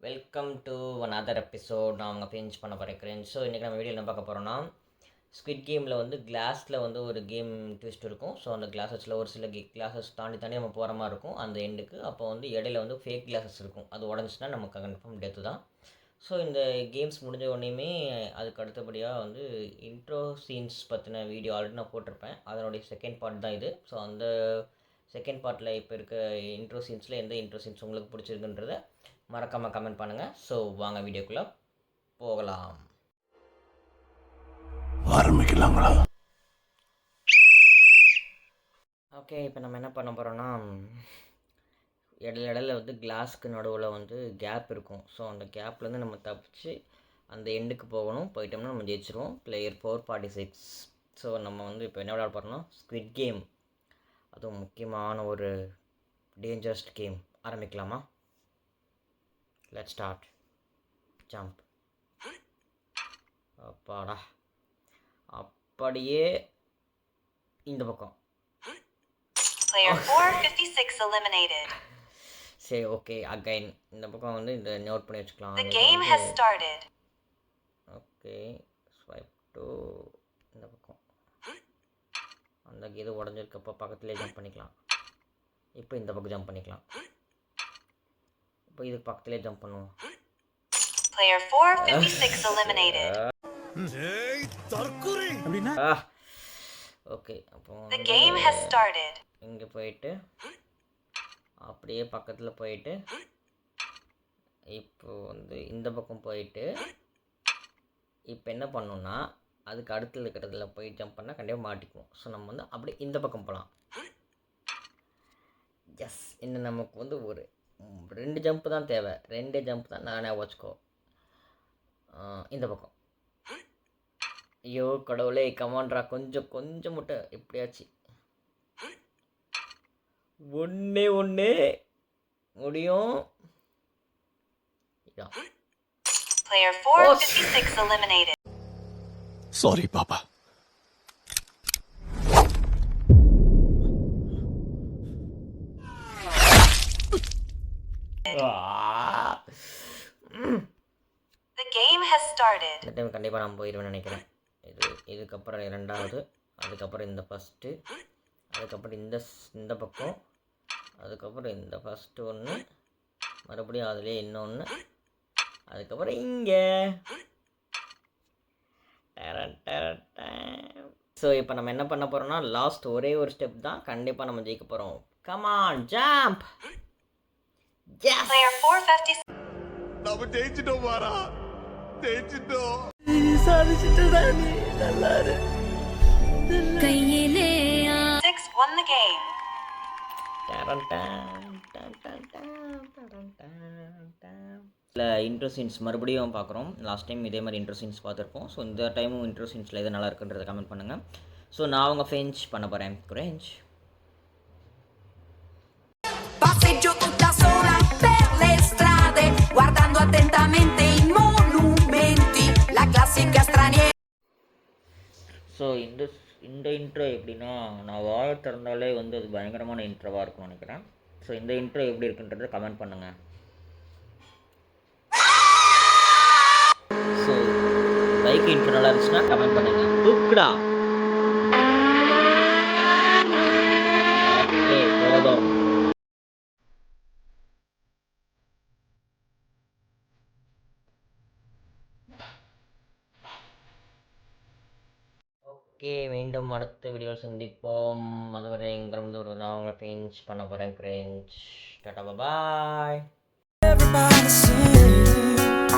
Welcome to another episode. நான் அவங்க finish பண்ண போகிறேன். ஸோ இன்றைக்கி நம்ம வீடியோ என்ன பார்க்க போகிறோன்னா, ஸ்குவிட் கேமில் வந்து கிளாஸில் வந்து ஒரு கேம் ட்விஸ்ட் இருக்கும். ஸோ அந்த கிளாஸஸில் ஒரு சில கிளாஸஸ் தாண்டி நம்ம போகிற மாதிரி இருக்கும் அந்த எண்டுக்கு. அப்போ வந்து இடையில வந்து ஃபேக் கிளாஸஸ் இருக்கும். அது உடஞ்சிச்சுன்னா நமக்கு கன்ஃபார்ம் டெத்து தான். ஸோ இந்த கேம்ஸ் முடிஞ்ச உடனேயுமே அதுக்கு அடுத்தபடியாக வந்து இன்ட்ரோ சீன்ஸ் பற்றின வீடியோ ஆல்ரெடி நான் போட்டிருப்பேன். அதனுடைய செகண்ட் பார்ட் தான் இது. ஸோ அந்த செகண்ட் பார்ட்டில் இப்போ இருக்க இன்ட்ரோ சீன்ஸில் எந்த இன்ட்ரோ சீன்ஸ் உங்களுக்கு பிடிச்சிருக்குன்றத மறக்காமல் கமெண்ட் பண்ணுங்கள். ஸோ வாங்க வீடியோக்குள்ளே போகலாம். ஆரம்பிக்கலாங்களா? ஓகே, இப்போ நம்ம என்ன பண்ண போகிறோன்னா, இடையில வந்து கிளாஸ்க்கு நடுவில் வந்து கேப் இருக்கும். ஸோ அந்த கேப்லேருந்து நம்ம தப்பிச்சு அந்த எண்டுக்கு போகணும். போயிட்டோம்னா நம்ம ஜெயிச்சிருவோம். பிளேயர் 446. ஸோ நம்ம வந்து இப்போ என்ன விளையாட போகிறோம்னா, ஸ்குவிட் கேம். அதுவும் முக்கியமான ஒரு டேஞ்சரஸ் கேம். ஆரம்பிக்கலாமா? Let's start. ஜம்ப். அப்பாடா, அப்படியே இந்த பக்கம். Player 456 eliminated. சரி, ஓகே, அகைன் இந்த பக்கம் வந்து இந்த நோட் பண்ணி வச்சுக்கலாம். The game has started. Okay, swipe to இந்த பக்கம். அந்த இது உடஞ்சிருக்கப்போ பக்கத்துலேயே ஜம்ப் பண்ணிக்கலாம். இப்போ இந்த பக்கம் ஜம்ப் பண்ணிக்கலாம். இப்போ இதுக்கு பக்கத்துலேயே ஜம்ப் பண்ணுவோம். Player 456 eliminated. ஓகே, அப்போ The game has started. இங்கே போயிட்டு அப்படியே பக்கத்தில் போயிட்டு இப்போ வந்து இந்த பக்கம் போயிட்டு இப்போ என்ன பண்ணோன்னா, அதுக்கு அடுத்து இருக்கிறதுல போய் ஜம்ப் பண்ணால் கண்டிப்பாக மாட்டிக்குவோம். ஸோ நம்ம வந்து அப்படி இந்த பக்கம் போகலாம். எஸ், இன்னும் நமக்கு வந்து ஒரு 2 ஜம்ப்பு தான் தேவை. 2 ஜம்ப் தான். நானே வச்சுக்கோ. இந்த பக்கம். ஐயோ கடவுளே, கமாண்ட்ரா, கொஞ்சம் மட்டும் எப்படியாச்சு. ஒன்று முடியும். இதான். Player 456 eliminated. சாரி பாப்பா. The game has started. இந்த டைம் கண்டிப்பாக நான் போயிடுவேன்னு நினைக்கிறேன். இதுக்கப்புறம் 2வது, அதுக்கப்புறம் இந்த ஃபஸ்ட்டு, அதுக்கப்புறம் இந்த பக்கம், அதுக்கப்புறம் இந்த ஃபஸ்ட்டு ஒன்று, மறுபடியும் அதுலேயே இன்னொன்று, அதுக்கப்புறம் இங்கே. ஸோ இப்போ நம்ம என்ன பண்ண போகிறோம்னா, லாஸ்ட் ஒரே ஒரு ஸ்டெப் தான். கண்டிப்பாக நம்ம ஜெயிக்க போகிறோம். Come on, jump. Player 456. நம்ம ஜெயிச்சிட்டோம் பாரா, ஜெயிச்சிட்டோம். கையிலே 6 won the game. Intro scenes மறுபடியும் பார்க்குறோம். லாஸ்ட் டைம் இதே மாதிரி இன்ட்ரோ சீன்ஸ் பார்த்துருப்போம். ஸோ இந்த டைமும் இன்ட்ரோ சீன்ஸில் எது நல்லா இருக்குன்றதை கமெண்ட் பண்ணுங்கள். ஸோ நான் அவங்க ஃபினிஷ் பண்ண போகிறேன். குரேஞ்ச். passeggio tutta sola per le strade guardando attentamente i monumenti la classica straniera. So இந்த இன்ட்ரோ எப்படின்னா, நான் வாழ திறந்தாலே வந்து அது பயங்கரமான இன்ட்ரோவாக இருக்கும்னு நினைக்கிறேன். ஸோ இந்த இன்ட்ரோ எப்படி இருக்குன்றதை கமெண்ட் பண்ணுங்கள். ஸோ பைக் இன்ட்ரோ நல்லா இருந்துச்சுன்னா கமெண்ட் பண்ணுங்கள். தூக்குடா. ஓகே, போதும். ஓகே, மீண்டும் அடுத்த வீடியோ சந்திப்போம். அதுவரை இங்கிருந்து நான் உங்களை ஃபினிஷ் பண்ண போகிறேன். கிரேஞ்ச். டாடா, பாய். Everybody sing.